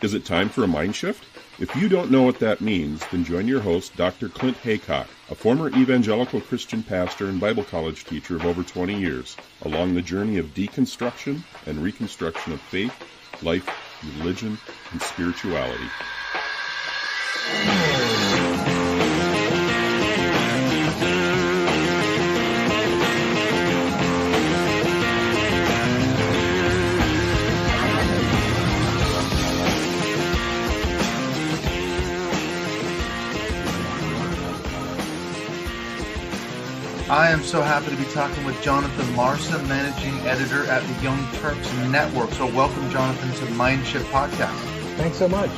Is it time for a mind shift? If you don't know what that means, then join your host, Dr. Clint Haycock, a former evangelical Christian pastor and Bible college teacher of over 20 years, along the journey of deconstruction and reconstruction of faith, life, religion, and spirituality. I am so happy to be talking with Jonathan Larsen, managing editor at the Young Turks network. So welcome, Jonathan, to the Mind Shift podcast. Thanks so much.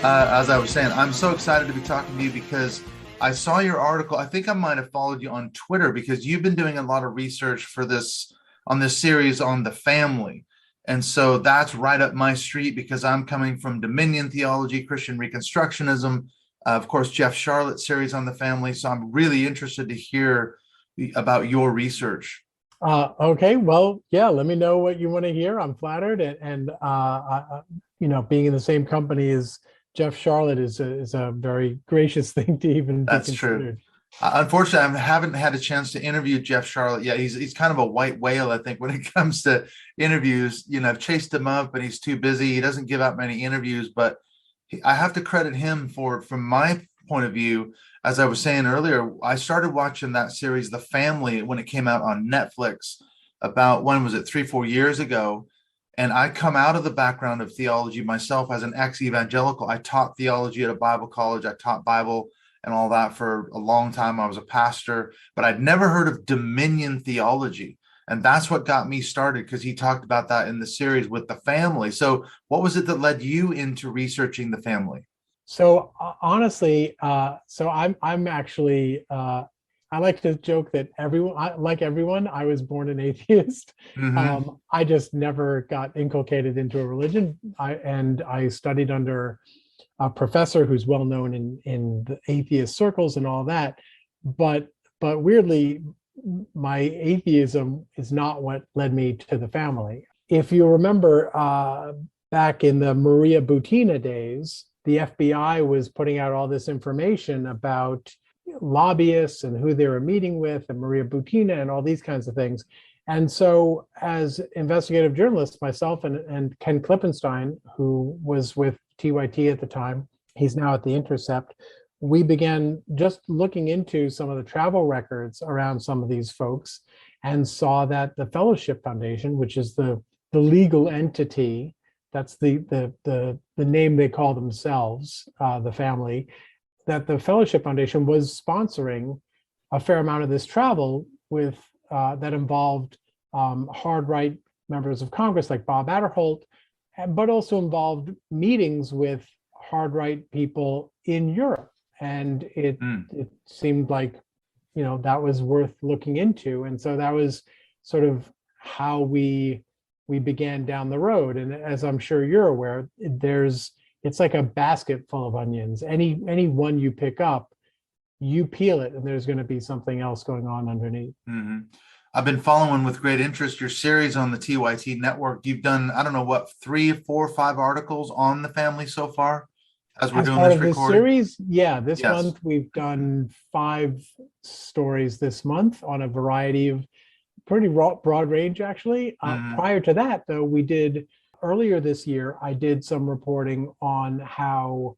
As I was saying, I'm so excited to be talking to you because I saw your article. I think I might have followed you on Twitter because you've been doing a lot of research for this series on the family. And so that's right up my street because I'm coming from Dominion theology, Christian Reconstructionism, of course, Jeff Sharlet series on the family. So I'm really interested to hear about your research. Okay, well, yeah, let me know what you want to hear. I'm flattered, and being in the same company as Jeff Sharlet is a very gracious thing to even That's be considered. True. Unfortunately, I haven't had a chance to interview Jeff Sharlet yet. He's kind of a white whale, I think, when it comes to interviews. I've chased him up, but he's too busy. He doesn't give out many interviews, but I have to credit him from my point of view. As I was saying earlier, I started watching that series, The Family, when it came out on Netflix about, when was it, 3-4 years ago. And I come out of the background of theology myself as an ex-evangelical. I taught theology at a Bible college. I taught Bible and all that for a long time. I was a pastor, but I'd never heard of Dominion theology. And that's what got me started because he talked about that in the series with The Family. So what was it that led you into researching The Family? So honestly, I'm actually, I like to joke that everyone, I was born an atheist. Mm-hmm. I just never got inculcated into a religion. I studied under a professor who's well known in the atheist circles and all that. But weirdly, my atheism is not what led me to The Family. If you remember, back in the Maria Butina days, the FBI was putting out all this information about lobbyists and who they were meeting with and Maria Butina and all these kinds of things. And so as investigative journalists, myself and Ken Klippenstein, who was with TYT at the time, he's now at The Intercept, we began just looking into some of the travel records around some of these folks and saw that the Fellowship Foundation, which is the legal entity, that's the name they call themselves, the family, that the Fellowship Foundation was sponsoring a fair amount of this travel with that involved hard right members of Congress like Bob Adderholt, but also involved meetings with hard right people in Europe. And it seemed like, that was worth looking into. And so that was sort of how we began down the road. And as I'm sure you're aware, it's like a basket full of onions. Any one you pick up, you peel it, and there's going to be something else going on underneath. Mm-hmm. I've been following with great interest your series on the TYT network. You've done, I don't know, 3, 4, 5 articles on the family so far as we're doing this recording? Series, yeah. This month we've done 5 stories this month on a variety of pretty broad range, actually. Prior to that, though, earlier this year, I did some reporting on how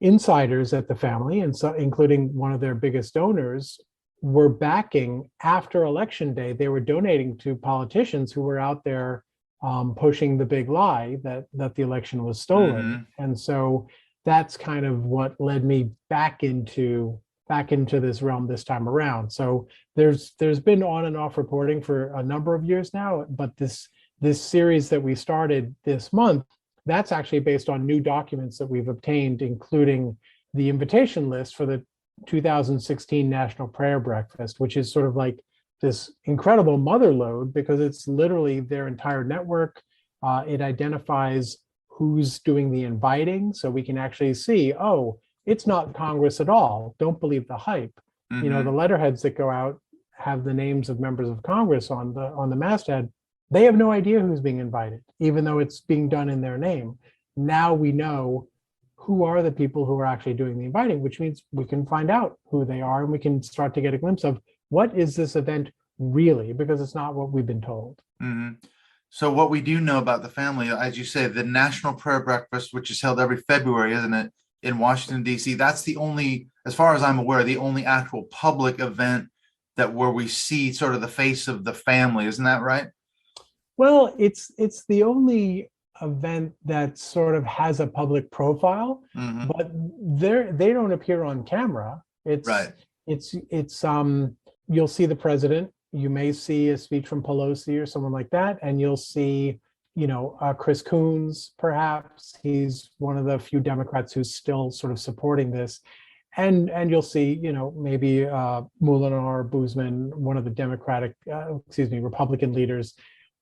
insiders at the family, and so including one of their biggest donors, were backing, after election day, they were donating to politicians who were out there pushing the big lie that the election was stolen. And so that's kind of what led me back into this realm this time around. So there's been on and off reporting for a number of years now, but this series that we started this month, that's actually based on new documents that we've obtained, including the invitation list for the 2016 National Prayer Breakfast, which is sort of like this incredible mother lode because it's literally their entire network. It identifies who's doing the inviting, so we can actually see, oh, it's not Congress at all. Don't believe the hype. The letterheads that go out have the names of members of Congress on the masthead. They have no idea who's being invited, even though it's being done in their name. now we know who are the people who are actually doing the inviting, which means we can find out who they are and we can start to get a glimpse of what is this event really, because it's not what we've been told. Mm-hmm. So what we do know about the family, as you say, the National Prayer Breakfast, which is held every February, isn't it, in Washington, D.C., that's the only, as far as I'm aware, the only actual public event that where we see sort of the face of the family. Isn't that right? Well, it's the only event that sort of has a public profile, Mm-hmm. but they don't appear on camera. Right. It's you'll see the president, you may see a speech from Pelosi or someone like that, and you'll see, Chris Coons, perhaps. He's one of the few Democrats who's still sort of supporting this. And you'll see, maybe Mullinar, Boozman, one of the Republican leaders.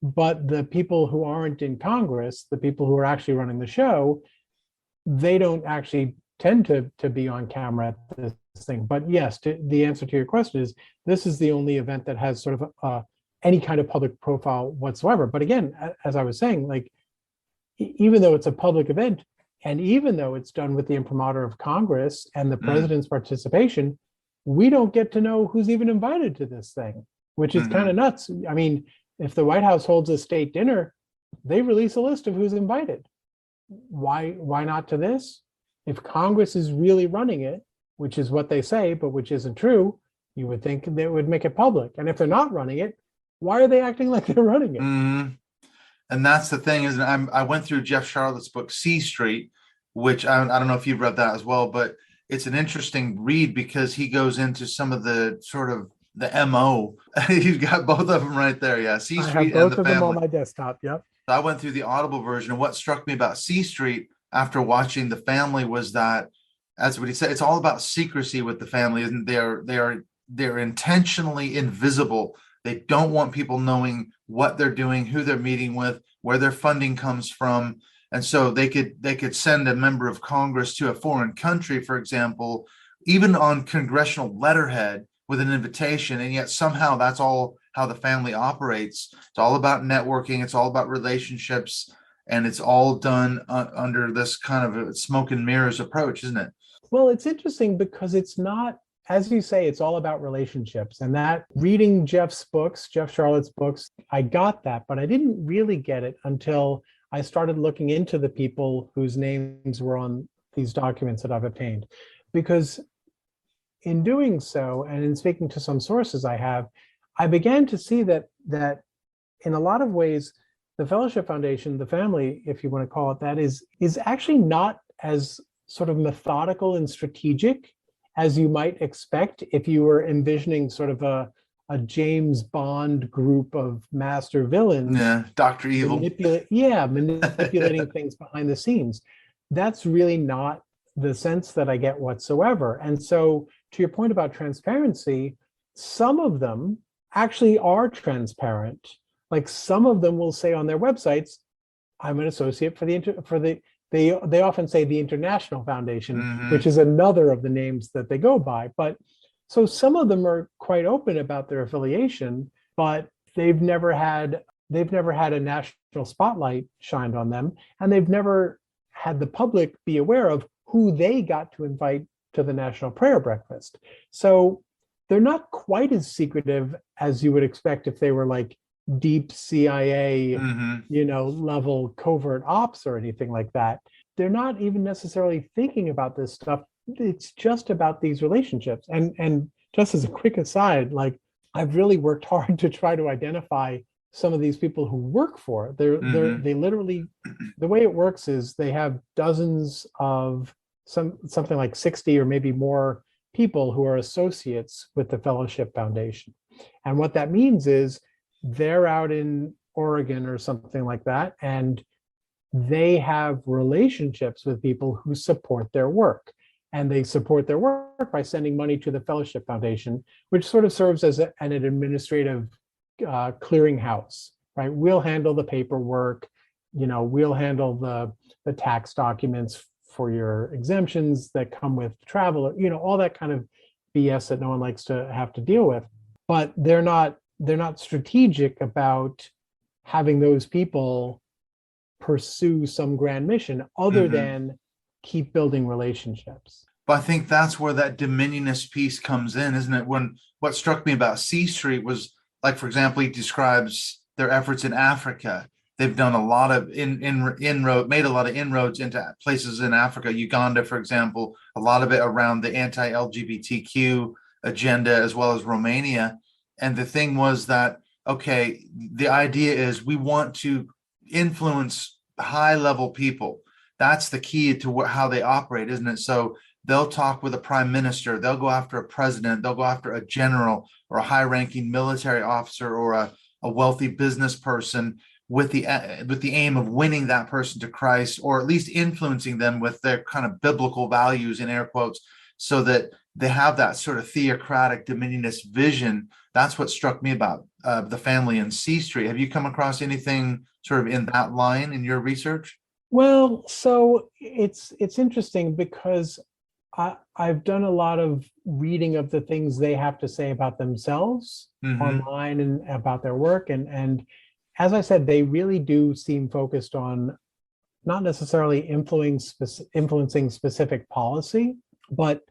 But the people who aren't in Congress, the people who are actually running the show, they don't actually tend to be on camera at this thing. But yes, the answer to your question is, this is the only event that has sort of any kind of public profile whatsoever. But again, as I was saying, like, even though it's a public event, and even though it's done with the imprimatur of Congress and the president's participation, we don't get to know who's even invited to this thing, which is kind of nuts. I mean, if the White House holds a state dinner, they release a list of who's invited. Why not to this? If Congress is really running it, which is what they say, but which isn't true, you would think they would make it public. And if they're not running it, why are they acting like they're running it? Mm-hmm. And that's the thing, is I went through Jeff Sharlet's book, C Street, which I don't know if you've read that as well, but it's an interesting read because he goes into some of the sort of the MO. He's got both of them right there. Yeah. C Street. I have both of them on my desktop. Yep. I went through the Audible version, and what struck me about C Street after watching The Family was that, that's what he said, it's all about secrecy with the family, isn't they're intentionally invisible. They don't want people knowing what they're doing, who they're meeting with, where their funding comes from. And so they could send a member of Congress to a foreign country, for example, even on congressional letterhead with an invitation. And yet somehow that's all how the family operates. It's all about networking. It's all about relationships. And it's all done under this kind of a smoke and mirrors approach, isn't it? Well, it's interesting because it's not, as you say, it's all about relationships. And that, reading Jeff Sharlet's books, I got that, but I didn't really get it until I started looking into the people whose names were on these documents that I've obtained. Because in doing so, and in speaking to some sources I began to see that in a lot of ways, the Fellowship Foundation, the family, if you want to call it that, is actually not as sort of methodical and strategic as you might expect if you were envisioning sort of a James Bond group of master villains. Yeah, Dr. Evil. Manipulating things behind the scenes. That's really not the sense that I get whatsoever. And so, to your point about transparency, some of them actually are transparent. Like, some of them will say on their websites, I'm an associate for they often say the International Foundation, which is another of the names that they go by. But so some of them are quite open about their affiliation, but they've never had a national spotlight shined on them, and they've never had the public be aware of who they got to invite to the National Prayer Breakfast. So they're not quite as secretive as you would expect if they were like deep CIA, level covert ops or anything like that. They're not even necessarily thinking about this stuff. It's just about these relationships. And just as a quick aside, like, I've really worked hard to try to identify some of these people who work for it. They literally, the way it works is they have dozens of something like 60 or maybe more people who are associates with the Fellowship Foundation. And what that means is they're out in Oregon or something like that, and they have relationships with people who support their work. And they support their work by sending money to the Fellowship Foundation, which sort of serves as an administrative clearinghouse, right? We'll handle the paperwork, we'll handle the tax documents for your exemptions that come with travel, all that kind of BS that no one likes to have to deal with. But they're not strategic about having those people pursue some grand mission other than keep building relationships. But I think that's where that dominionist piece comes in, isn't it? When what struck me about C Street was, like, for example, he describes their efforts in Africa. They've done a lot of made a lot of inroads into places in Africa, Uganda, for example, a lot of it around the anti-LGBTQ agenda, as well as Romania. And the thing was that, okay, the idea is we want to influence high-level people. That's the key to how they operate, isn't it? So they'll talk with a prime minister, they'll go after a president, they'll go after a general or a high-ranking military officer or a wealthy business person with the aim of winning that person to Christ, or at least influencing them with their kind of biblical values, in air quotes, so that they have that sort of theocratic dominionist vision. That's what struck me about the family in C Street. Have you come across anything sort of in that line in your research? Well, so it's interesting because I've done a lot of reading of the things they have to say about themselves online and about their work. And as I said, they really do seem focused on not necessarily influencing specific policy, but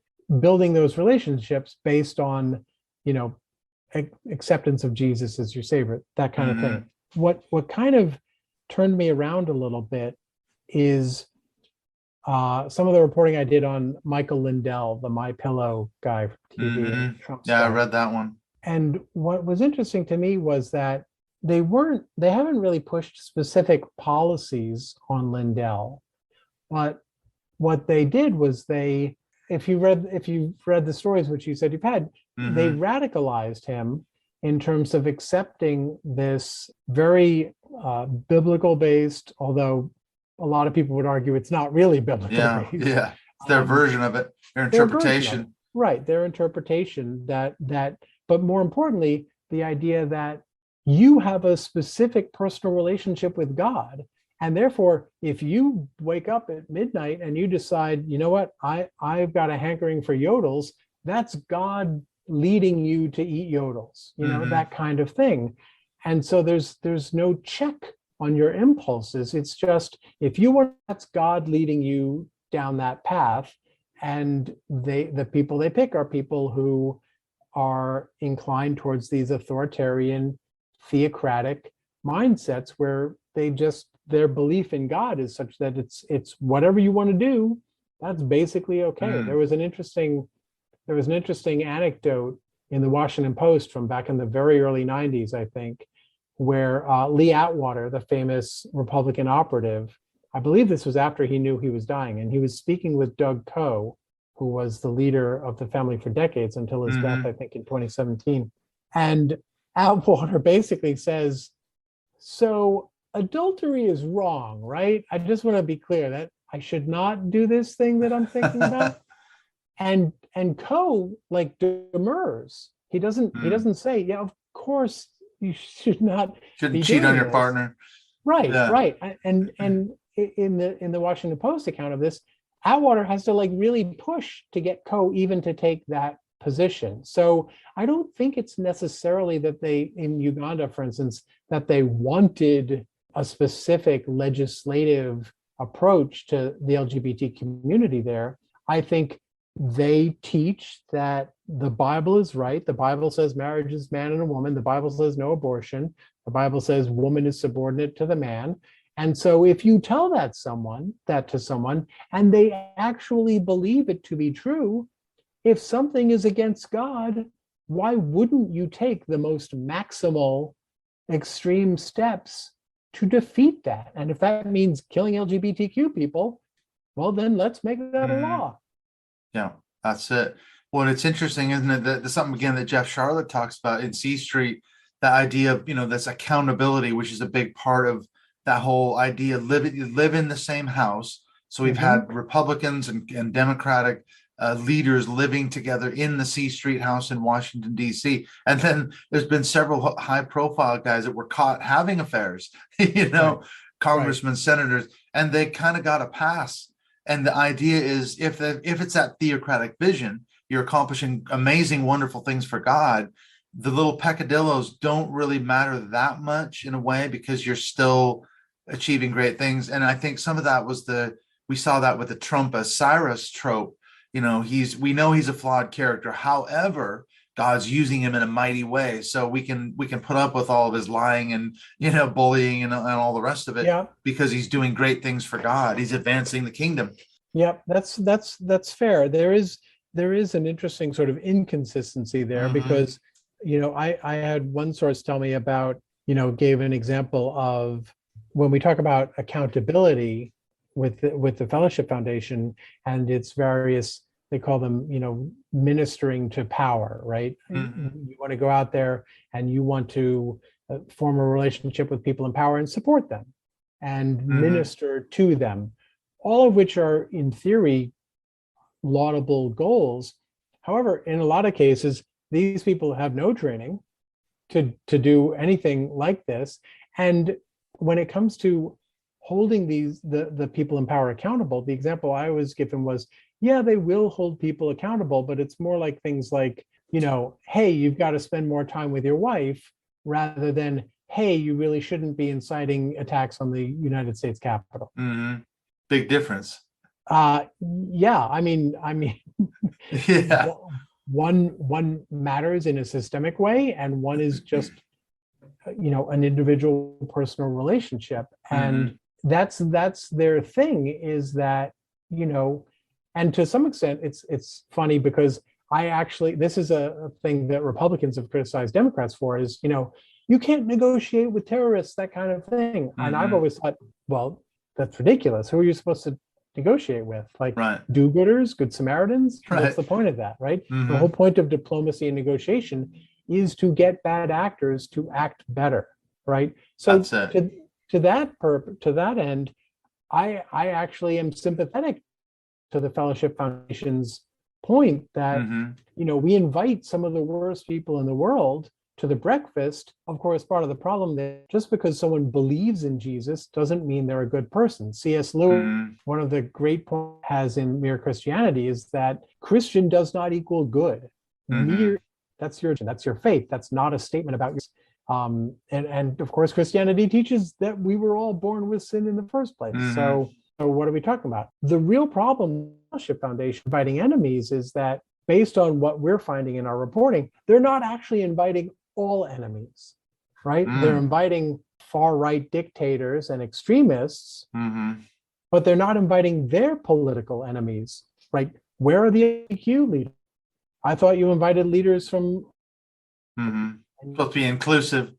building those relationships based on, acceptance of Jesus as your savior, that kind of thing. What kind of turned me around a little bit is some of the reporting I did on Michael Lindell, the My Pillow guy from TV. And Trump Yeah, stuff. I read that one. And what was interesting to me was that they haven't really pushed specific policies on Lindell, but what they did was if you've read the stories which you said you've had, they radicalized him in terms of accepting this very biblical based, although a lot of people would argue it's not really biblical based. Yeah, it's their version of it, their interpretation. Right, their interpretation that, but more importantly, the idea that you have a specific personal relationship with God. And therefore, if you wake up at midnight and you decide, you know what, I've got a hankering for yodels, that's God leading you to eat yodels, that kind of thing. And so there's no check on your impulses. It's just, if you want, that's God leading you down that path. And the people they pick are people who are inclined towards these authoritarian, theocratic mindsets where their belief in God is such that it's whatever you want to do, that's basically okay. There was an interesting anecdote in the Washington Post from back in the very early 90s, I think, where Lee Atwater, the famous Republican operative, I believe this was after he knew he was dying, and he was speaking with Doug Coe, who was the leader of the family for decades until his death, I think in 2017. And Atwater basically says, so adultery is wrong, right? I just want to be clear that I should not do this thing that I'm thinking about. And Coe like demurs. He doesn't say, yeah, of course you shouldn't cheat on your partner. Right, yeah. Right. And in the Washington Post account of this, Atwater has to really push to get Coe even to take that position. So I don't think it's necessarily that they, in Uganda, for instance, that they wanted a specific legislative approach to the LGBT community there. I think they teach that the Bible is right. The Bible says marriage is man and a woman. The Bible says no abortion. The Bible says woman is subordinate to the man. And so if you tell that to someone, and they actually believe it to be true, if something is against God, why wouldn't you take the most maximal extreme steps to defeat that? And if that means killing LGBTQ people, well, then let's make that a law. Yeah, that's it. Well, it's interesting, isn't it? That there's something, again, that Jeff Sharlet talks about in C Street, the idea of, this accountability, which is a big part of that whole idea. You live in the same house. So we've had Republicans and Democratic leaders living together in the C Street house in Washington, D.C. And then there's been several high profile guys that were caught having affairs, congressmen, senators, and they kind of got a pass. And the idea is if it's that theocratic vision, you're accomplishing amazing, wonderful things for God. The little peccadillos don't really matter that much in a way, because you're still achieving great things. And I think some of that was we saw that with the Trump as Cyrus trope. We know he's a flawed character. However, God's using him in a mighty way. So we can put up with all of his lying and, bullying and all the rest of it, Yeah. because he's doing great things for God. He's advancing the kingdom. Yeah, that's fair. There is an interesting sort of inconsistency there, because, I had one source tell me about, gave an example of when we talk about accountability with the Fellowship Foundation and its various, they call them, ministering to power, right? You want to go out there and you want to form a relationship with people in power and support them and minister to them, all of which are in theory laudable goals. However, in a lot of cases, these people have no training to do anything like this. And when it comes to holding the people in power accountable, the example I was given was, yeah, they will hold people accountable, but it's more like things like, hey, you've got to spend more time with your wife, rather than, hey, you really shouldn't be inciting attacks on the United States Capitol. Big difference. Yeah, I mean, Yeah. One matters in a systemic way, and one is just, an individual personal relationship. And that's their thing, is that, and to some extent, it's funny because this is a thing that Republicans have criticized Democrats for, is, you can't negotiate with terrorists, that kind of thing. And I've always thought, well, that's ridiculous. Who are you supposed to negotiate with? Like, do-gooders, good Samaritans? Right. What's the point of that, right? The whole point of diplomacy and negotiation is to get bad actors to act better, right? So to that end, I actually am sympathetic to the Fellowship Foundation's point that, we invite some of the worst people in the world to the breakfast. Of course, part of the problem that just because someone believes in Jesus doesn't mean they're a good person. C.S. Lewis, one of the great points has in Mere Christianity, is that Christian does not equal good. That's your faith. That's not a statement about your. And of course, Christianity teaches that we were all born with sin in the first place. So what are we talking about? The real problem with the Fellowship Foundation inviting enemies is that, based on what we're finding in our reporting, they're not actually inviting all enemies, right? They're inviting far-right dictators and extremists, but they're not inviting their political enemies, right? Where are the LGBTQ leaders? I thought you invited leaders from. Supposed to be inclusive.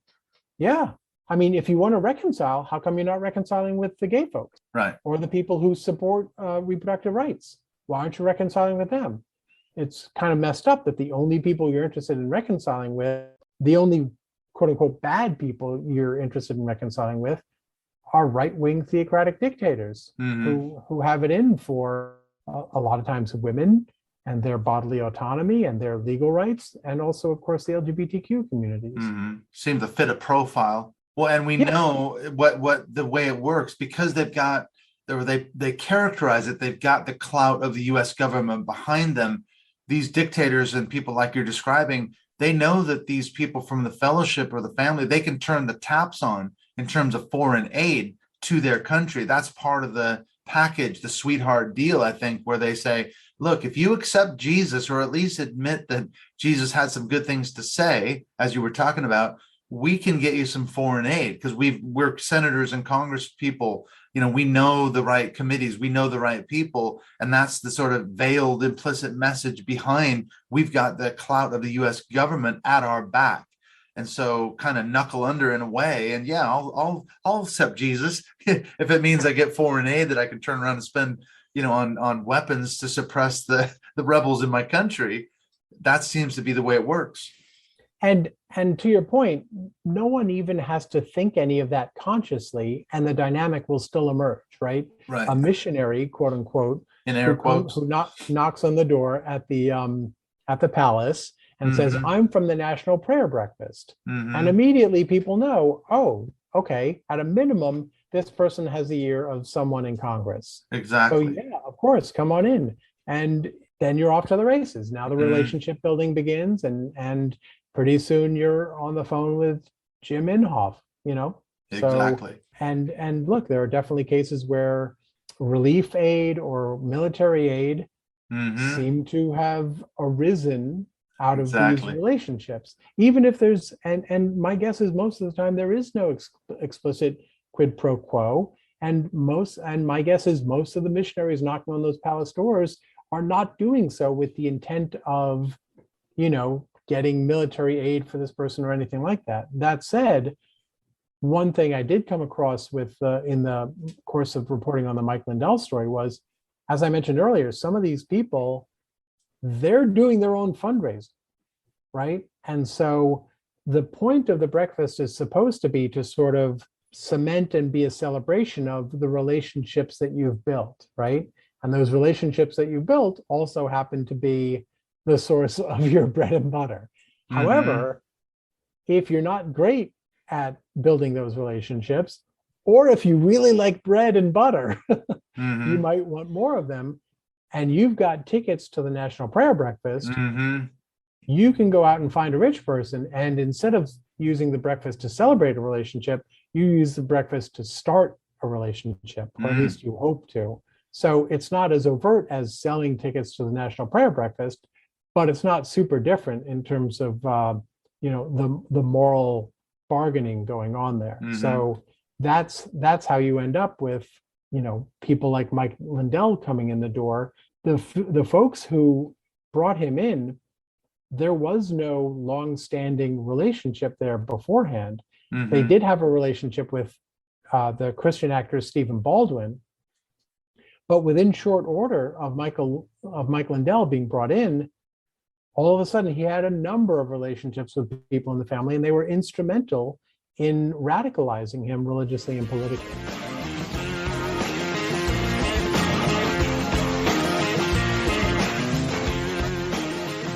Yeah. I mean, if you want to reconcile, how come you're not reconciling with the gay folks? Right. Or the people who support reproductive rights? Why aren't you reconciling with them? It's kind of messed up that the only people you're interested in reconciling with, the only quote unquote bad people you're interested in reconciling with, are right-wing theocratic dictators who have it in for a lot of times women and their bodily autonomy and their legal rights, and also, of course, the LGBTQ communities. Seem to fit a profile. Well, and we know what the way it works, because they characterize it. They've got the clout of the U.S. government behind them. These dictators and people like you're describing, they know that these people from the fellowship or the family, they can turn the taps on in terms of foreign aid to their country. That's part of the package, the sweetheart deal, I think, where they say, look, if you accept Jesus, or at least admit that Jesus had some good things to say, as you were talking about, we can get you some foreign aid, because we're senators and Congress people. We know the right committees, we know the right people, and that's the sort of veiled implicit message behind, we've got the clout of the U.S. government at our back. And so kind of knuckle under in a way. And yeah, I'll accept Jesus if it means I get foreign aid that I can turn around and spend, on weapons to suppress the rebels in my country. That seems to be the way it works. And to your point, no one even has to think any of that consciously, and the dynamic will still emerge, right? Right. A missionary, quote unquote, in air quotes, who knocks on the door at the palace and says, "I'm from the National Prayer Breakfast," and immediately people know, oh, okay, at a minimum, this person has the ear of someone in Congress. Exactly. So yeah, of course, come on in, and then you're off to the races. Now the relationship building begins, and pretty soon you're on the phone with Jim Inhofe, Exactly. And look, there are definitely cases where relief aid or military aid seem to have arisen out of these Exactly. relationships, even if there's, and my guess is most of the time there is no explicit quid pro quo. And my guess is most of the missionaries knocking on those palace doors are not doing so with the intent of, getting military aid for this person or anything like that. That said, one thing I did come across with in the course of reporting on the Mike Lindell story was, as I mentioned earlier, some of these people, they're doing their own fundraising, right? And so the point of the breakfast is supposed to be to sort of cement and be a celebration of the relationships that you've built, right? And those relationships that you built also happen to be the source of your bread and butter. However, if you're not great at building those relationships, or if you really like bread and butter, you might want more of them, and you've got tickets to the National Prayer Breakfast, you can go out and find a rich person, and instead of using the breakfast to celebrate a relationship, you use the breakfast to start a relationship, or at least you hope to. So it's not as overt as selling tickets to the National Prayer Breakfast, but it's not super different in terms of the moral bargaining going on there. So that's how you end up with people like Mike Lindell coming in the door. The folks who brought him in, there was no long-standing relationship there beforehand. They did have a relationship with the Christian actor Stephen Baldwin, but within short order of Mike Lindell being brought in, all of a sudden he had a number of relationships with people in the family, and they were instrumental in radicalizing him religiously and politically.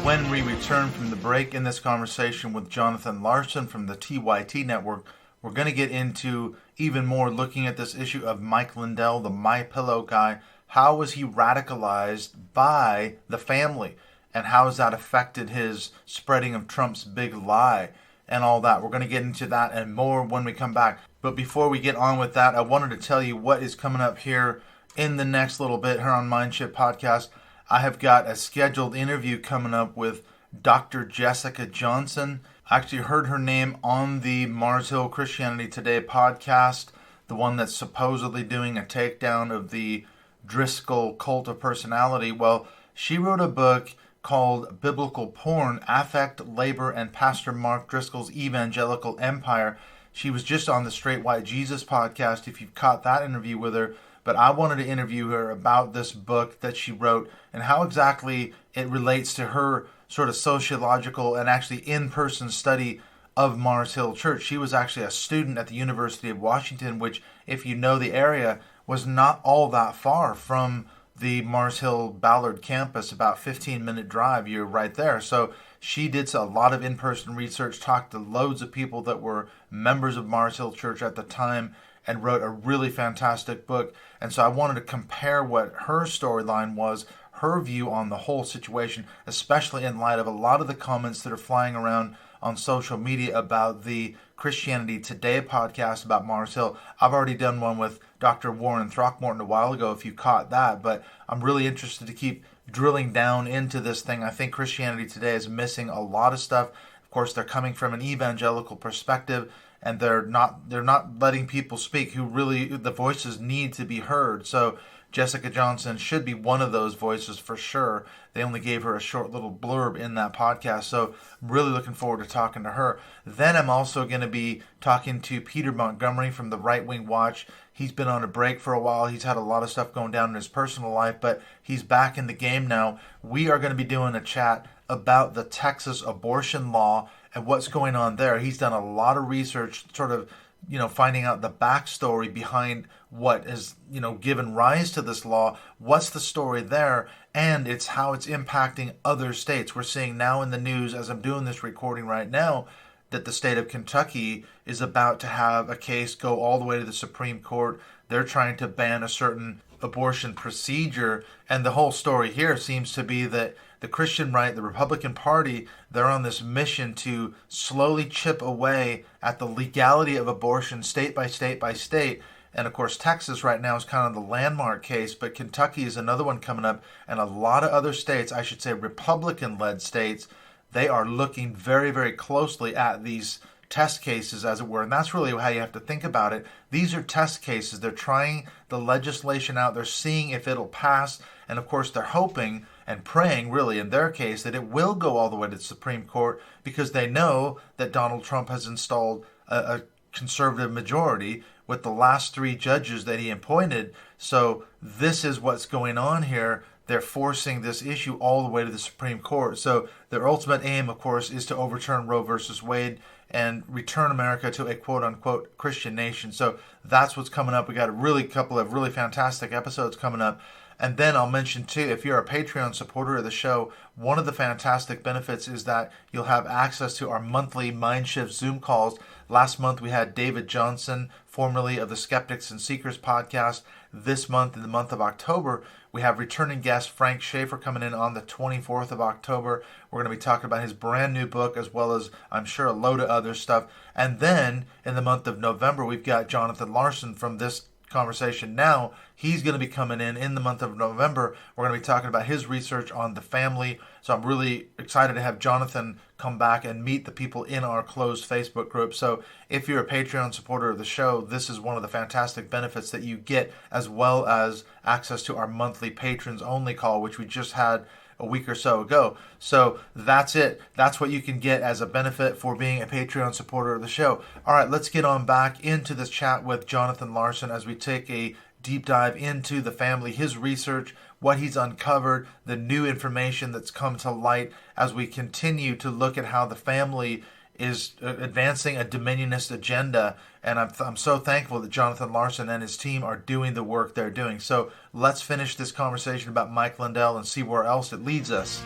When we return from the break in this conversation with Jonathan Larsen from the TYT Network, we're going to get into even more looking at this issue of Mike Lindell, the My Pillow guy. How was he radicalized by the family? And how has that affected his spreading of Trump's big lie and all that? We're going to get into that and more when we come back. But before we get on with that, I wanted to tell you what is coming up here in the next little bit here on Mindship Podcast. I have got a scheduled interview coming up with Dr. Jessica Johnson. I actually heard her name on the Mars Hill Christianity Today podcast, the one that's supposedly doing a takedown of the Driscoll cult of personality. Well, she wrote a book called Biblical Porn, Affect, Labor, and Pastor Mark Driscoll's Evangelical Empire. She was just on the Straight White Jesus podcast, if you've caught that interview with her. But I wanted to interview her about this book that she wrote and how exactly it relates to her sort of sociological and actually in-person study of Mars Hill Church. She was actually a student at the University of Washington, which, if you know the area, was not all that far from the Mars Hill Ballard campus, about 15-minute drive. You're right there. So she did a lot of in-person research, talked to loads of people that were members of Mars Hill Church at the time, and wrote a really fantastic book. And so I wanted to compare what her storyline was, her view on the whole situation, especially in light of a lot of the comments that are flying around on social media about the Christianity Today podcast about Mars Hill. I've already done one with Dr. Warren Throckmorton a while ago, if you caught that, but I'm really interested to keep drilling down into this thing. I think Christianity Today is missing a lot of stuff. Of course, they're coming from an evangelical perspective, and they're not letting people speak who really, the voices need to be heard. So Jessica Johnson should be one of those voices for sure. They only gave her a short little blurb in that podcast, so I'm really looking forward to talking to her. Then I'm also going to be talking to Peter Montgomery from the Right Wing Watch. He's been on a break for a while. He's had a lot of stuff going down in his personal life, but he's back in the game now. We are going to be doing a chat about the Texas abortion law and what's going on there. He's done a lot of research, sort of, finding out the backstory behind what has, given rise to this law. What's the story there? And it's how it's impacting other states. We're seeing now in the news, as I'm doing this recording right now, that the state of Kentucky is about to have a case go all the way to the Supreme Court. They're trying to ban a certain abortion procedure. And the whole story here seems to be that the Christian right, the Republican Party, they're on this mission to slowly chip away at the legality of abortion state by state by state. And of course, Texas right now is kind of the landmark case, but Kentucky is another one coming up, and a lot of other states, I should say Republican-led states, they are looking very, very closely at these test cases, as it were. And that's really how you have to think about it. These are test cases. They're trying the legislation out. They're seeing if it'll pass. And of course, they're hoping and praying, really, in their case, that it will go all the way to the Supreme Court, because they know that Donald Trump has installed a conservative majority with the last 3 judges that he appointed. So this is what's going on here. They're forcing this issue all the way to the Supreme Court. So their ultimate aim, of course, is to overturn Roe versus Wade and return America to a quote-unquote Christian nation. So that's what's coming up. We got a couple of really fantastic episodes coming up. And then I'll mention, too, if you're a Patreon supporter of the show, one of the fantastic benefits is that you'll have access to our monthly Mindshift Zoom calls. Last month, we had David Johnson, formerly of the Skeptics and Seekers podcast. This month, in the month of October, we have returning guest Frank Schaefer coming in on the 24th of October. We're going to be talking about his brand new book, as well as, I'm sure, a load of other stuff. And then, in the month of November, we've got Jonathan Larsen from this conversation now. He's going to be coming in the month of November. We're going to be talking about his research on the family. So I'm really excited to have Jonathan come back and meet the people in our closed Facebook group. So if you're a Patreon supporter of the show, this is one of the fantastic benefits that you get, as well as access to our monthly patrons only call, which we just had a week or so ago. So that's it. That's what you can get as a benefit for being a Patreon supporter of the show. All right, let's get on back into this chat with Jonathan Larsen as we take a deep dive into the family, his research, what he's uncovered, the new information that's come to light as we continue to look at how the family is advancing a Dominionist agenda. And I'm so thankful that Jonathan Larsen and his team are doing the work they're doing. So let's finish this conversation about Mike Lindell and see where else it leads us.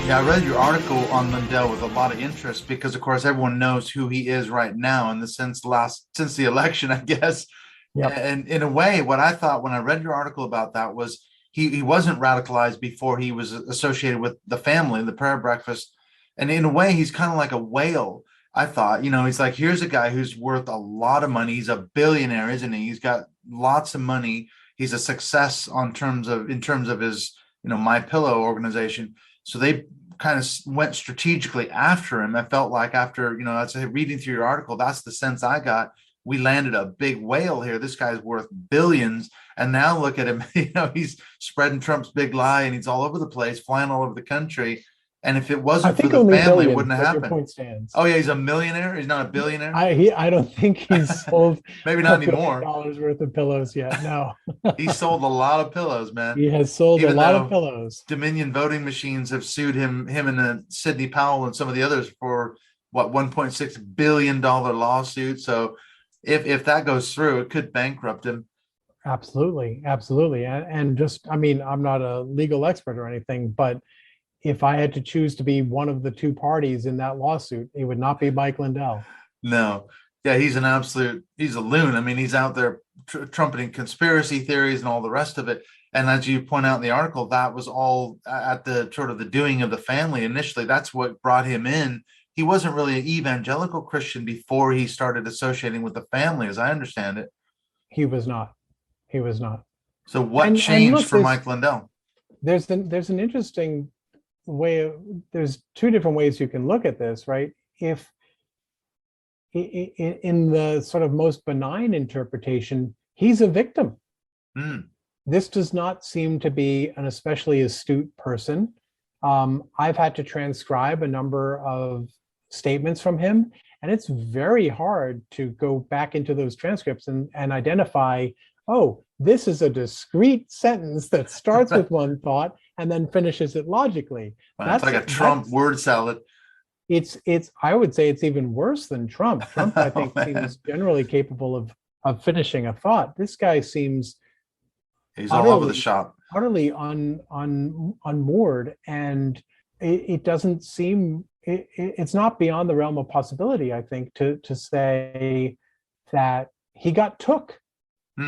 Yeah, I read your article on Lindell with a lot of interest because, of course, everyone knows who he is right now in the since the election, I guess. Yep. And in a way, what I thought when I read your article about that was he wasn't radicalized before he was associated with the family, the prayer breakfast. And in a way, he's kind of like a whale. I thought, he's like, here's a guy who's worth a lot of money. He's a billionaire, isn't he? He's got lots of money. He's a success in terms of his, My Pillow organization. So they kind of went strategically after him. I felt like after, I'd say reading through your article, that's the sense I got. We landed a big whale here. This guy's worth billions. And now look at him, he's spreading Trump's big lie and he's all over the place, flying all over the country. And if it wasn't for the family, it wouldn't have happened. Your point stands. Oh yeah, he's a millionaire. He's not a billionaire. I don't think he's sold maybe not anymore. $1 billion worth of pillows yet. No, he sold a lot of pillows, man. He has sold a lot of pillows. Dominion voting machines have sued him and Sidney Powell and some of the others for what $1.6 billion lawsuit. So if that goes through, it could bankrupt him. Absolutely, and just I'm not a legal expert or anything, but if I had to choose to be one of the two parties in that lawsuit, it would not be Mike Lindell. No. Yeah, he's a loon. He's out there trumpeting conspiracy theories and all the rest of it. And as you point out in the article, that was all at the sort of the doing of the family initially. That's what brought him in. He wasn't really an evangelical Christian before he started associating with the family, as I understand it. He was not. So what changed for Mike Lindell? There's an interesting there's two different ways you can look at this, right? If in the sort of most benign interpretation, he's a victim. This does not seem to be an especially astute person. I've had to transcribe a number of statements from him, and it's very hard to go back into those transcripts and identify, oh, this is a discrete sentence that starts with one thought and then finishes it logically. Wow, it's like a Trump word salad. It's I would say it's even worse than Trump. Trump, I think, seems generally capable of finishing a thought. This guy seems he's all over the shop, utterly unmoored, and it doesn't seem it's not beyond the realm of possibility, I think, to say that he got took.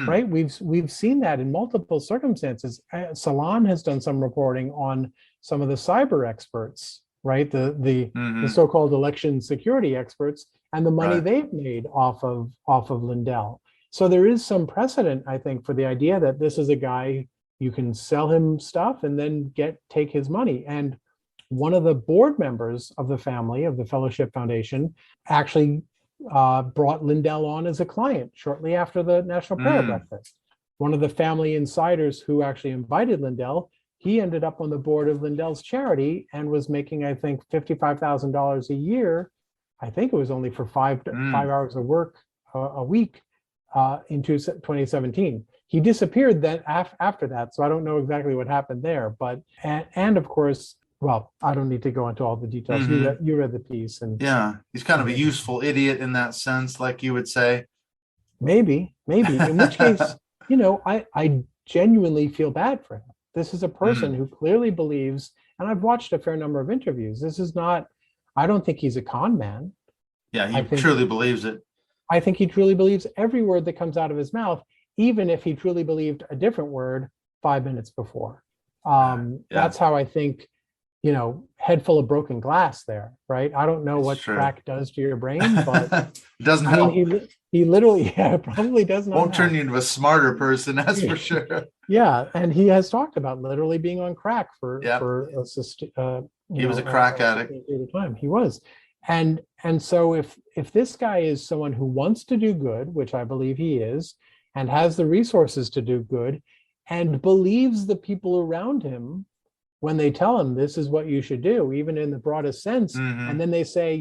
right? We've seen that in multiple circumstances. Salon has done some reporting on some of the cyber experts, right? The so-called election security experts and the money they've made off of Lindell. So there is some precedent, I think, for the idea that this is a guy you can sell him stuff and then take his money. And one of the board members of the family of the Fellowship Foundation actually brought Lindell on as a client shortly after the National Prayer Breakfast. One of the family insiders who actually invited Lindell, he ended up on the board of Lindell's charity and was making, I think, $55,000 a year. I think it was only for five hours of work a week in 2017. He disappeared then after that, so I don't know exactly what happened there. But and of course, well, I don't need to go into all the details. You read the piece, and he's kind of a useful idiot in that sense, like you would say. Maybe. In which case, I genuinely feel bad for him. This is a person who clearly believes, and I've watched a fair number of interviews. This is not. I don't think he's a con man. Yeah, he truly believes it. I think he truly believes every word that comes out of his mouth, even if he truly believed a different word 5 minutes before. That's how I think, head full of broken glass there, right? I don't know what crack does to your brain, but it doesn't help. He literally, probably does not. Won't turn you into a smarter person, that's for sure. Yeah, and he has talked about literally being on crack for he was a crack addict. Time. He was. And so if this guy is someone who wants to do good, which I believe he is, and has the resources to do good, and believes the people around him when they tell him this is what you should do, even in the broadest sense, and then they say,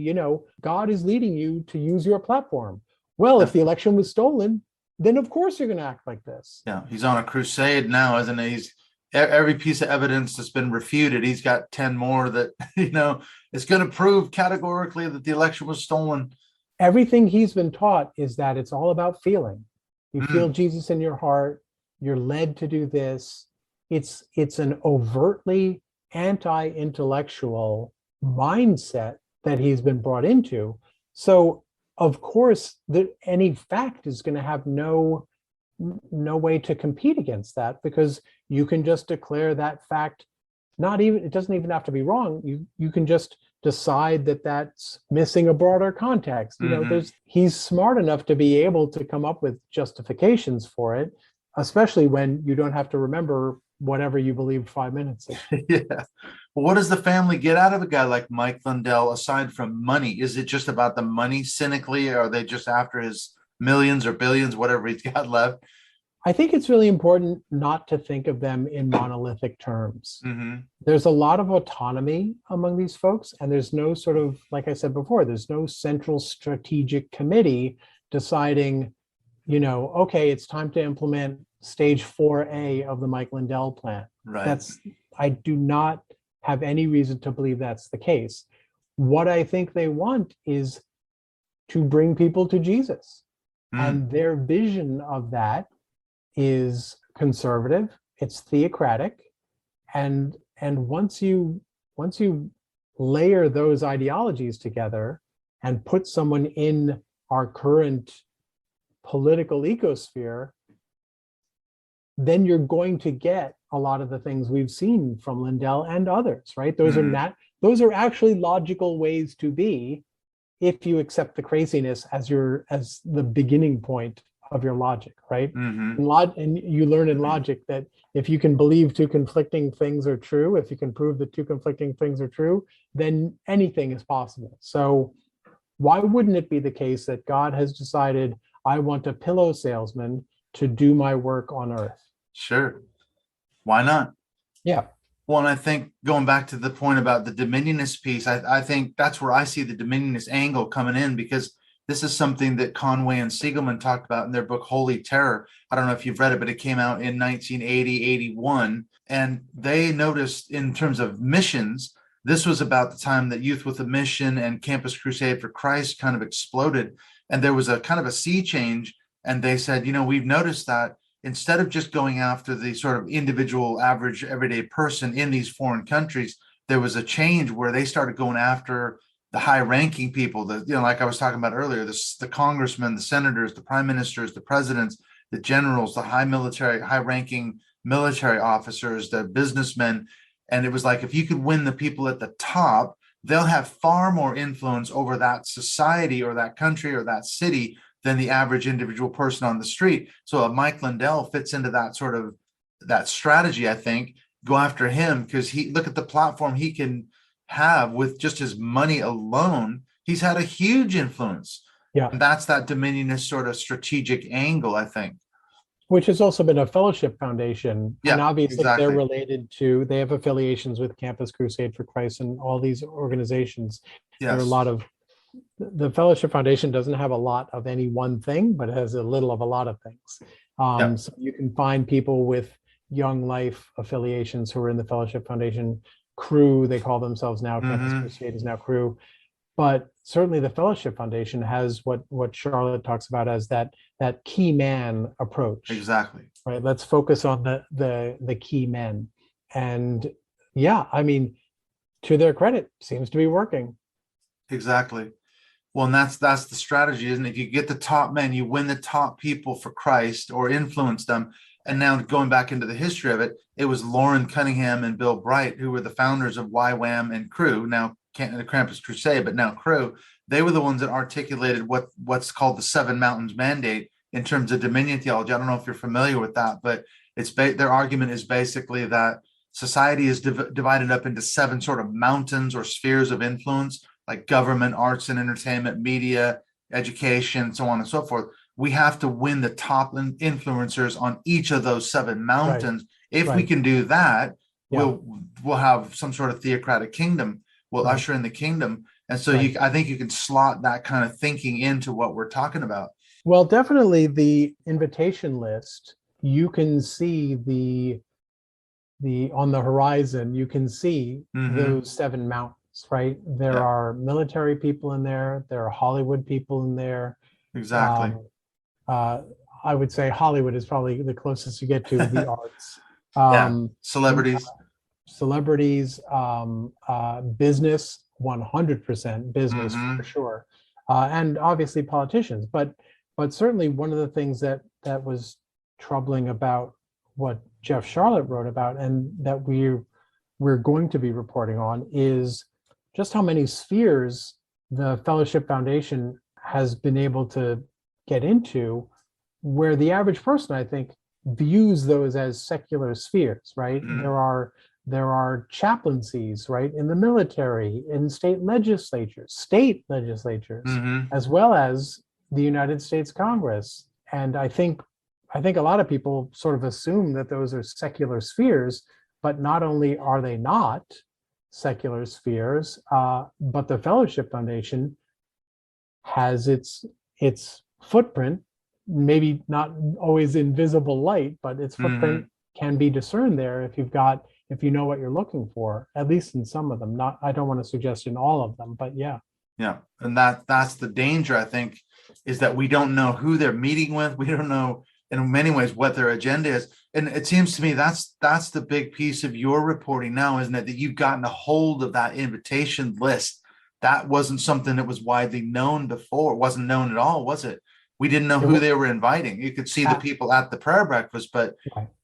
God is leading you to use your platform. Well, if the election was stolen, then of course you're going to act like this. Yeah, he's on a crusade now, isn't he? He's every piece of evidence that's been refuted, he's got 10 more that, it's going to prove categorically that the election was stolen. Everything he's been taught is that it's all about feeling. You feel Jesus in your heart. You're led to do this. It's an overtly anti-intellectual mindset that he's been brought into. So, of course, any fact is going to have no way to compete against that, because you can just declare that fact. It doesn't even have to be wrong. You can just decide that that's missing a broader context. He's smart enough to be able to come up with justifications for it, especially when you don't have to remember whatever you believed 5 minutes ago. Yeah. Well, what does the family get out of a guy like Mike Lindell aside from money? Is it just about the money cynically? Or are they just after his millions or billions, whatever he's got left? I think it's really important not to think of them in monolithic terms. There's a lot of autonomy among these folks, and there's no sort of, like I said before, there's no central strategic committee deciding, okay, it's time to implement stage 4A of the Mike Lindell plan. Right. I do not have any reason to believe that's the case. What I think they want is to bring people to Jesus. And their vision of that is conservative, it's theocratic, and once you layer those ideologies together and put someone in our current political ecosphere, then you're going to get a lot of the things we've seen from Lindell and others, right? Those are actually logical ways to be, if you accept the craziness as the beginning point of your logic, right? And you learn in logic that if you can believe two conflicting things are true, if you can prove that two conflicting things are true, then anything is possible. So why wouldn't it be the case that God has decided, I want a pillow salesman to do my work on earth? Sure. Why not? Yeah. Well, and I think going back to the point about the Dominionist piece, I think that's where I see the Dominionist angle coming in, because this is something that Conway and Siegelman talked about in their book, Holy Terror. I don't know if you've read it, but it came out in 1980, 81. And they noticed in terms of missions, this was about the time that Youth with a Mission and Campus Crusade for Christ kind of exploded. And there was a kind of a sea change. And they said, we've noticed that instead of just going after the sort of individual, average, everyday person in these foreign countries, there was a change where they started going after the high-ranking people, like I was talking about earlier, the congressmen, the senators, the prime ministers, the presidents. the generals, the high-ranking military officers, the businessmen. And it was like, if you could win the people at the top, they'll have far more influence over that society or that country or that city than the average individual person on the street. So Mike Lindell fits into that sort of that strategy, I think. Go after him because look at the platform he can have with just his money alone. He's had a huge influence. Yeah. And that's that Dominionist sort of strategic angle, I think. Which has also been a fellowship foundation. Yeah, and obviously exactly. they're related to, they have affiliations with Campus Crusade for Christ and all these organizations. Yes. There are a lot of, the Fellowship Foundation doesn't have a lot of any one thing, but it has a little of a lot of things. So you can find people with Young Life affiliations who are in the Fellowship Foundation crew. They call themselves now, Campus Crusade is now crew. But certainly the Fellowship Foundation has what Sharlet talks about as that key man approach. Exactly. Right. Let's focus on the key men. And yeah, I mean, to their credit, seems to be working. Exactly. Well, and that's the strategy, isn't it? If you get the top men, you win the top people for Christ or influence them. And now going back into the history of it, it was Lauren Cunningham and Bill Bright, who were the founders of YWAM and Crew, now the Campus Crusade, but now Crew. They were the ones that articulated what's called the Seven Mountains Mandate in terms of dominion theology. I don't know if you're familiar with that, but their argument is basically that society is divided up into 7 sort of mountains or spheres of influence, like government, arts and entertainment, media, education, so on and so forth. We have to win the top influencers on each of those 7 mountains. Right. If we can do that, we'll have some sort of theocratic kingdom. We'll usher in the kingdom. And so I think you can slot that kind of thinking into what we're talking about. Well, definitely the invitation list, you can see the on the horizon, you can see those 7 mountains, right? There are military people in there. There are Hollywood people in there. Exactly. I would say Hollywood is probably the closest you get to the arts. Celebrities. Business, 100% business for sure. And obviously politicians, but certainly one of the things that was troubling about what Jeff Sharlet wrote about and that we're going to be reporting on is just how many spheres the Fellowship Foundation has been able to get into, where the average person, I think, views those as secular spheres, right? There are chaplaincies, right, in the military, in state legislatures, as well as the United States Congress. And I think a lot of people sort of assume that those are secular spheres, but not only are they not secular spheres, but the Fellowship Foundation has its footprint, maybe not always in visible light, but its footprint can be discerned there if you know what you're looking for, at least in some of them. I don't want to suggest in all of them, but yeah. Yeah. And that's the danger, I think, is that we don't know who they're meeting with. We don't know in many ways what their agenda is. And it seems to me that's the big piece of your reporting now, isn't it? That you've gotten a hold of that invitation list. That wasn't something that was widely known before. It wasn't known at all, was it? We didn't know who they were inviting. You could see the people at the prayer breakfast, but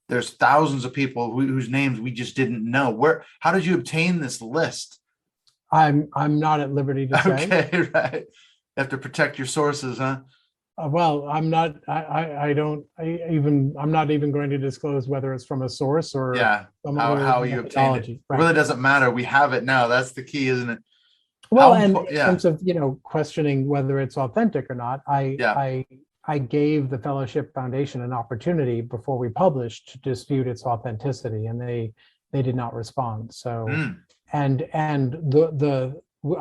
there's thousands of people whose names we just didn't know. How did you obtain this list? I'm not at liberty to say. Okay, right. You have to protect your sources, huh? Well, I'm not. I'm not even going to disclose whether it's from a source or how you obtained it. Right. It really doesn't matter. We have it now. That's the key, isn't it? Well, in terms of questioning whether it's authentic or not, I gave the Fellowship Foundation an opportunity before we published to dispute its authenticity, and they did not respond. So, and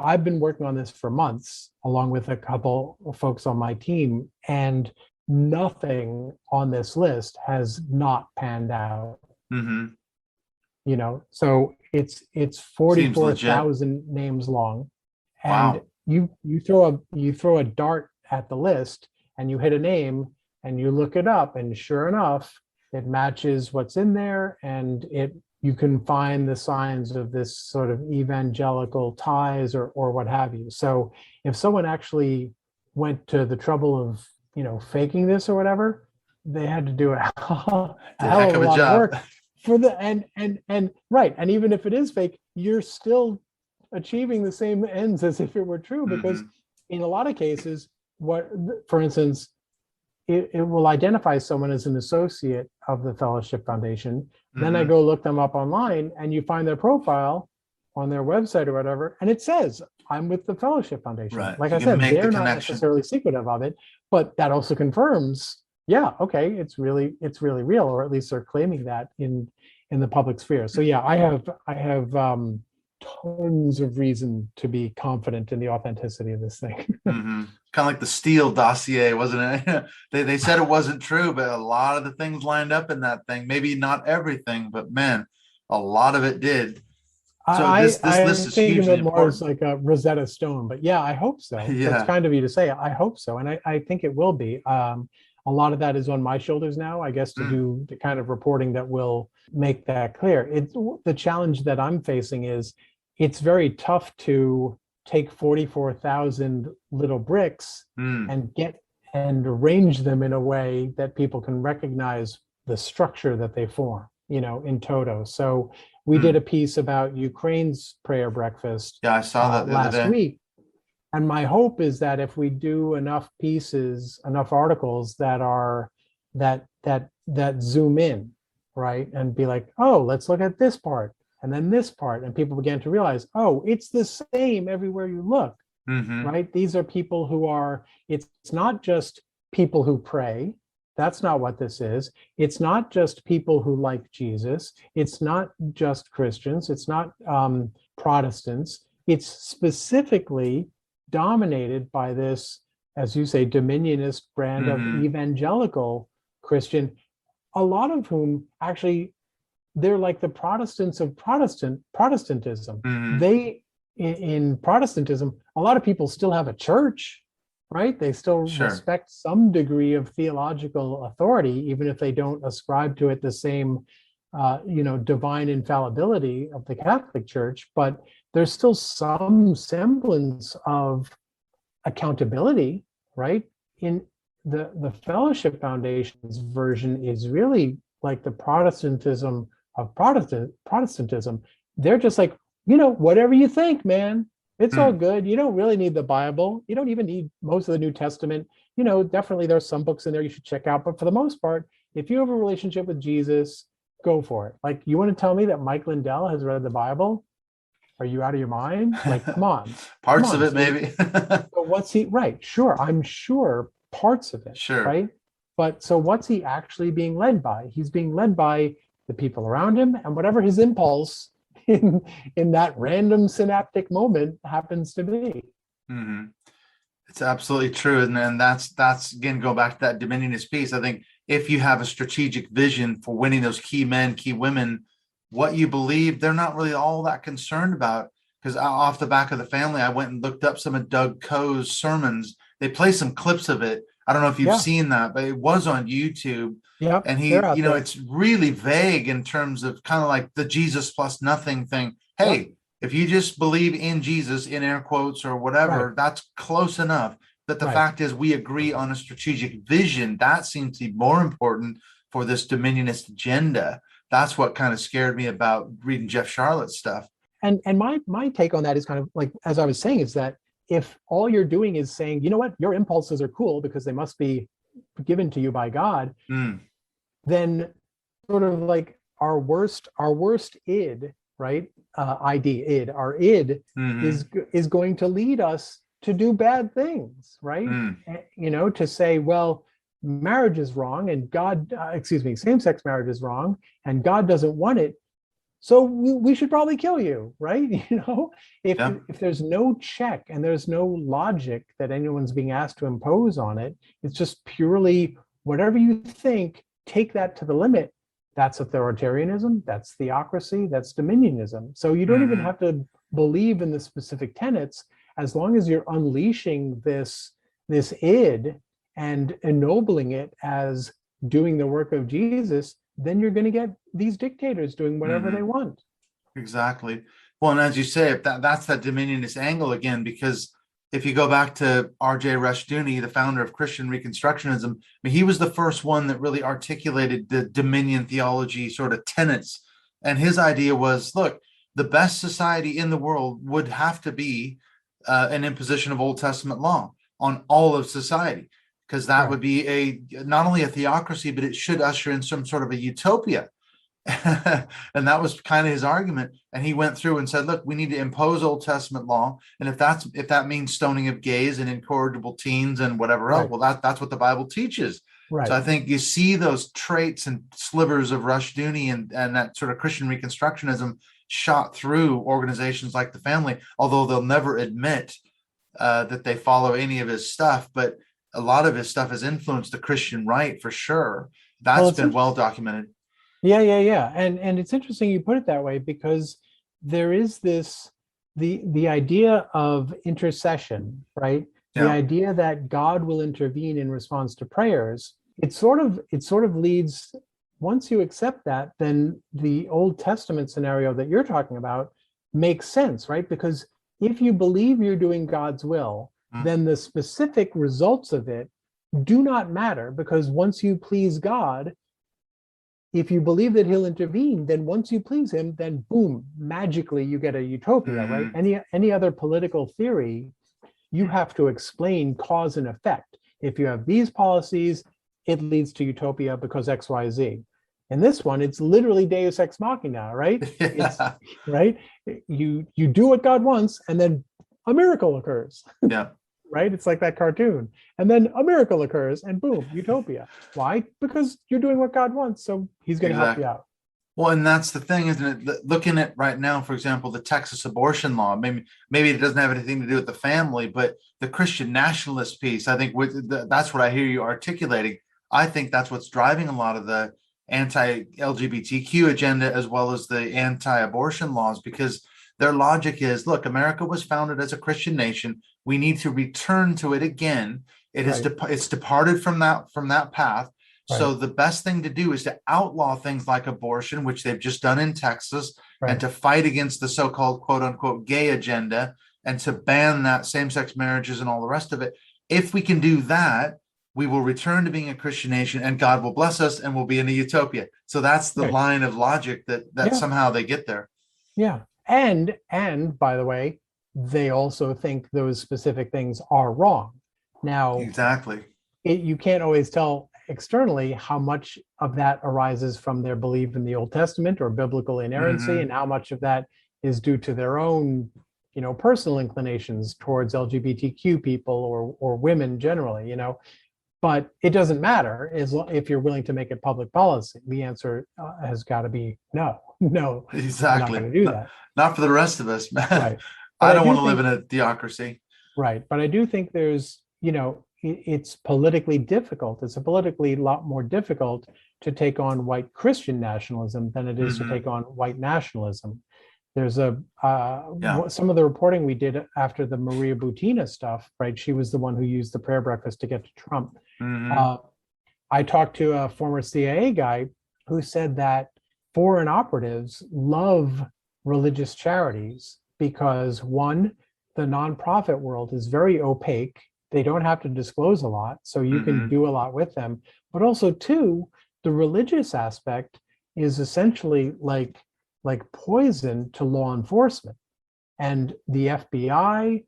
I've been working on this for months, along with a couple of folks on my team, and nothing on this list has not panned out. So it's 44,000 names long, and you throw a dart at the list and you hit a name and you look it up, and sure enough, it matches what's in there, and you can find the signs of this sort of evangelical ties or what have you. So if someone actually went to the trouble of faking this or whatever, they had to do a hell heck of of a a lot of job. work for the and right. And even if it is fake, you're still achieving the same ends as if it were true, because in a lot of cases, for instance, it will identify someone as an associate of the Fellowship Foundation. Then I go look them up online, and you find their profile on their website or whatever, and it says, I'm with the Fellowship Foundation. Right. Like You I can said, make the they're not connection. necessarily secretive of it, but that also confirms, yeah, okay, it's really real, or at least they're claiming that in the public sphere. So yeah, I have tons of reason to be confident in the authenticity of this thing. Kind of like the Steel Dossier, wasn't it? They said it wasn't true, but a lot of the things lined up in that thing. Maybe not everything, but man, a lot of it did. So this list I'm is thinking of hugely it more as important. like a Rosetta Stone, but yeah, I hope so. That's Yeah. kind of you to say. I hope so, and I think it will be. A lot of that is on my shoulders now, I guess, to do the kind of reporting that will make that clear. It's the challenge that I'm facing is it's very tough to take 44,000 little bricks and arrange them in a way that people can recognize the structure that they form, in toto. So we did a piece about Ukraine's prayer breakfast Yeah, I saw that the other last day. week. And my hope is that if we do enough pieces, enough articles that are that zoom in, right, and be like, oh, let's look at this part and then this part, and people begin to realize, oh, it's the same everywhere you look, right? These are people who are. It's not just people who pray. That's not what this is. It's not just people who like Jesus. It's not just Christians. It's not Protestants. It's specifically dominated by this, as you say, dominionist brand of evangelical Christian, a lot of whom actually, they're like the Protestants of Protestantism. They, in Protestantism, a lot of people still have a church, right? They still respect some degree of theological authority, even if they don't ascribe to it the same, divine infallibility of the Catholic Church. But there's still some semblance of accountability, right? In the Fellowship Foundation's version is really like the Protestantism of Protestantism. They're just like, whatever you think, man, it's all good. You don't really need the Bible. You don't even need most of the New Testament. Definitely there's some books in there you should check out, but for the most part, if you have a relationship with Jesus, go for it. Like, you want to tell me that Mike Lindell has read the Bible? Are you out of your mind? Like, come on. Parts of it, maybe. But what's he, right? Sure. I'm sure parts of it. Sure. Right. But so what's he actually being led by? He's being led by the people around him, and whatever his impulse in that random synaptic moment happens to be. It's absolutely true. And that's again, go back to that dominionist piece. I think if you have a strategic vision for winning those key men, key women, what you believe, they're not really all that concerned about. Because off the back of the family, I went and looked up some of Doug Coe's sermons. They play some clips of it. I don't know if you've seen that, but it was on YouTube. Yeah. And he, it's really vague in terms of kind of like the Jesus plus nothing thing. Hey, if you just believe in Jesus, in air quotes or whatever, that's close enough. But the fact is, we agree on a strategic vision. That seems to be more important for this dominionist agenda. That's what kind of scared me about reading Jeff Sharlet's stuff. And my take on that is kind of like, as I was saying, is that if all you're doing is saying, you know what, your impulses are cool because they must be given to you by God, then sort of like our worst id, right? Our id is going to lead us to do bad things, right? To say, well, marriage is wrong and God, same-sex marriage is wrong and God doesn't want it, so we should probably kill you, right? If there's no check and there's no logic that anyone's being asked to impose on it, it's just purely whatever you think, take that to the limit. That's authoritarianism, that's theocracy, that's dominionism. So you don't even have to believe in the specific tenets, as long as you're unleashing this id and ennobling it as doing the work of Jesus, then you're going to get these dictators doing whatever they want. Exactly. Well, and as you say, that's that dominionist angle again, because if you go back to R.J. Rushdoony, the founder of Christian Reconstructionism, I mean, he was the first one that really articulated the dominion theology sort of tenets. And his idea was, look, the best society in the world would have to be an imposition of Old Testament law on all of society, because that would be not only a theocracy, but it should usher in some sort of a utopia. And that was kind of his argument. And he went through and said, look, we need to impose Old Testament law. And if that means stoning of gays and incorrigible teens and whatever else, well, that's what the Bible teaches. Right. So I think you see those traits and slivers of Rushdoony and that sort of Christian Reconstructionism shot through organizations like the Family, although they'll never admit that they follow any of his stuff. But a lot of his stuff has influenced the Christian right for sure. That's been well documented. Yeah. And it's interesting you put it that way, because there is this, the idea of intercession, right? The idea that God will intervene in response to prayers. It sort of leads, once you accept that, then the Old Testament scenario that you're talking about makes sense, right? Because if you believe you're doing God's will, then the specific results of it do not matter, because once you please God, if you believe that he'll intervene, then once you please him, then boom, magically you get a utopia, right? Any other political theory, you have to explain cause and effect. If you have these policies, it leads to utopia because X, Y, Z. In this one, it's literally Deus Ex Machina, right? It's, right? You do what God wants, and then a miracle occurs. Yeah. Right? It's like that cartoon. And then a miracle occurs and boom, utopia. Why? Because you're doing what God wants. So he's going to help you out. Well, and that's the thing, isn't it? Looking at right now, for example, the Texas abortion law, maybe it doesn't have anything to do with the family, but the Christian nationalist piece, I think that's what I hear you articulating. I think that's what's driving a lot of the anti-LGBTQ agenda, as well as the anti-abortion laws, because their logic is, look, America was founded as a Christian nation. We need to return to it again. It's departed from that path. Right. So the best thing to do is to outlaw things like abortion, which they've just done in Texas, and to fight against the so-called quote unquote gay agenda, and to ban that same-sex marriages and all the rest of it. If we can do that, we will return to being a Christian nation, and God will bless us, and we'll be in a utopia. So that's the line of logic that somehow they get there. Yeah. And by the way, they also think those specific things are wrong. Now, exactly. You can't always tell externally how much of that arises from their belief in the Old Testament or biblical inerrancy, and how much of that is due to their own, personal inclinations towards LGBTQ people or women generally, But it doesn't matter if you're willing to make it public policy. The answer has got to be no. Exactly. I'm not going to do that. Not for the rest of us, man. Right. I don't want to live in a theocracy. Right. But I do think there's, it's politically difficult. It's a politically lot more difficult to take on white Christian nationalism than it is to take on white nationalism. There's some of the reporting we did after the Maria Butina stuff, right? She was the one who used the prayer breakfast to get to Trump. I talked to a former CIA guy who said that foreign operatives love religious charities because, one, the nonprofit world is very opaque. They don't have to disclose a lot, so you can do a lot with them. But also, two, the religious aspect is essentially like poison to law enforcement. And the FBI,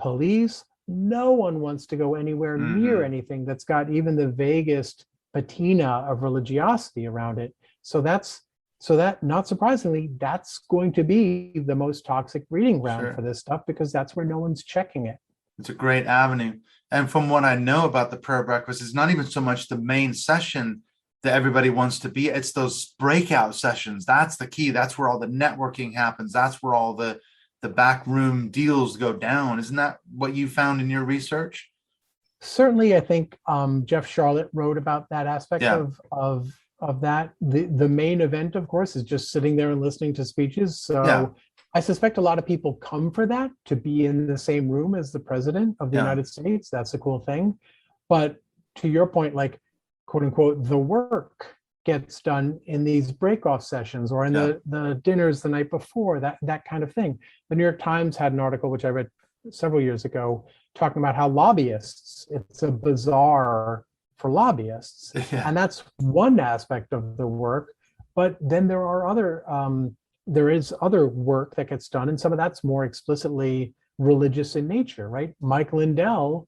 police, no one wants to go anywhere near anything that's got even the vaguest patina of religiosity around it. So that, not surprisingly, that's going to be the most toxic breeding ground for this stuff, because that's where no one's checking it. It's a great avenue. And from what I know about the prayer breakfast, it's not even so much the main session that everybody wants to be. It's those breakout sessions. That's the key. That's where all the networking happens. That's where all the backroom deals go down. Isn't that what you found in your research? Certainly, I think Jeff Sharlet wrote about that aspect of that. The main event, of course, is just sitting there and listening to speeches. So I suspect a lot of people come for that, to be in the same room as the president of the United States. That's a cool thing. But to your point, like, quote unquote, the work gets done in these break-off sessions or in the dinners the night before, that kind of thing. The New York Times had an article, which I read several years ago, talking about how lobbyists, it's a bazaar for lobbyists. Yeah. And that's one aspect of the work. But then there is other work that gets done, and some of that's more explicitly religious in nature, right? Mike Lindell,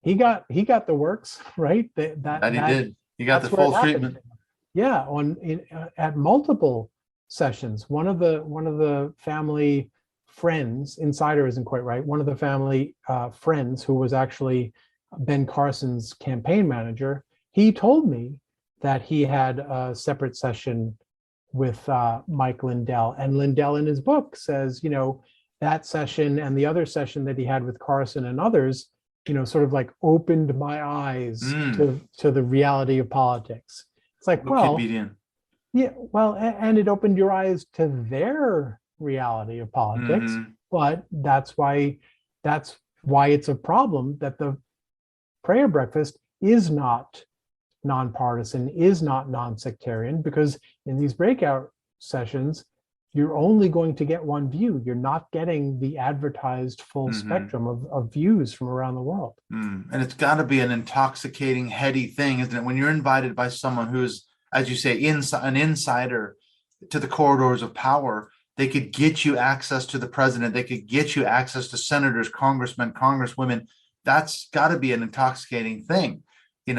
he got the works, right? That he did. He got the full treatment. Yeah, at multiple sessions. One of the family friends, insider isn't quite right. One of the family friends, who was actually Ben Carson's campaign manager, he told me that he had a separate session with Mike Lindell. And Lindell in his book says, that session and the other session that he had with Carson and others, sort of like opened my eyes to the reality of politics. It's like, and it opened your eyes to their reality of politics. But that's why it's a problem that the prayer breakfast is not nonpartisan, is not non-sectarian, because in these breakout sessions, you're only going to get one view. You're not getting the advertised full spectrum of views from around the world. And it's got to be an intoxicating, heady thing, isn't it? When you're invited by someone who's, as you say, an insider to the corridors of power, they could get you access to the president. They could get you access to senators, congressmen, congresswomen. That's got to be an intoxicating thing,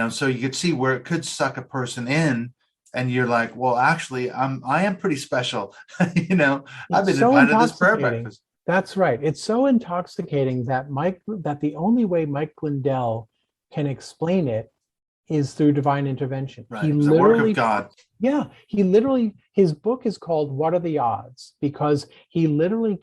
so you could see where it could suck a person in. And you're like, well, actually, I am pretty special. I've been invited to this prayer breakfast. That's right. It's so intoxicating that the only way Mike Lindell can explain it is through divine intervention. Right. It's the work of God. Yeah. His book is called What Are the Odds? Because he literally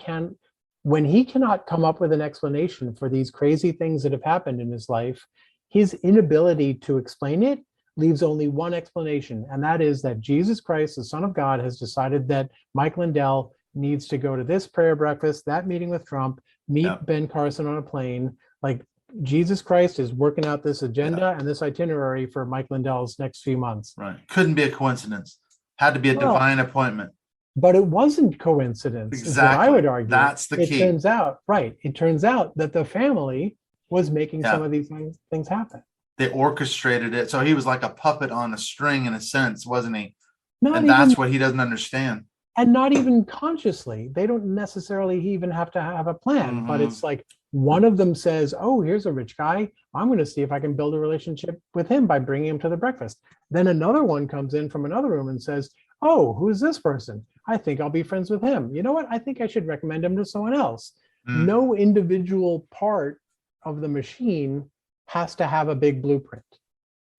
when he cannot come up with an explanation for these crazy things that have happened in his life, his inability to explain it leaves only one explanation, and that is that Jesus Christ, the Son of God, has decided that Mike Lindell needs to go to this prayer breakfast, that meeting with Trump, meet Ben Carson on a plane. Like, Jesus Christ is working out this agenda and this itinerary for Mike Lindell's next few months. Right. Couldn't be a coincidence. Had to be a divine appointment. But it wasn't coincidence. Exactly. Is what I would argue. That's the key. It turns out that the family was making some of these things happen. They orchestrated it. So he was like a puppet on a string in a sense, wasn't he? That's what he doesn't understand. And not even consciously. They don't necessarily even have to have a plan, but it's like one of them says, oh, here's a rich guy. I'm going to see if I can build a relationship with him by bringing him to the breakfast. Then another one comes in from another room and says, oh, who's this person? I think I'll be friends with him. You know what? I think I should recommend him to someone else. No individual part of the machine has to have a big blueprint.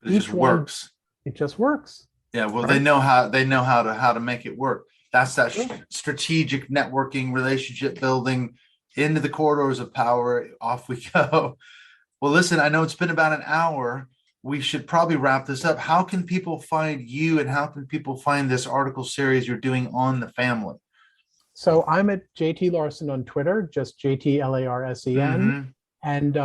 It just works. It just works. Yeah, well, right? They know how to make it work. That's that strategic networking, relationship building into the corridors of power. Off we go. Well, listen, I know it's been about an hour. We should probably wrap this up. How can people find you, and how can people find this article series you're doing on the family? So I'm at JT Larsen on Twitter, just JTLARSEN. And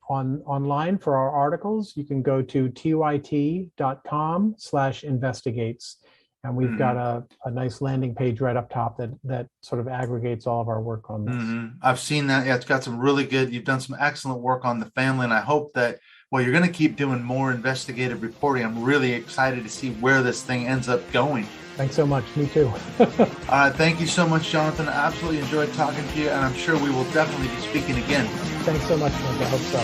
online for our articles, you can go to tyt.com/investigates. And we've got a nice landing page right up top that sort of aggregates all of our work on this. I've seen that. Yeah, it's got some really good, you've done some excellent work on the family. And I hope that, well, you're going to keep doing more investigative reporting. I'm really excited to see where this thing ends up going. Thanks so much. Me too. Thank you so much, Jonathan. I absolutely enjoyed talking to you, and I'm sure we will definitely be speaking again. Thanks so much, Mike. I hope so.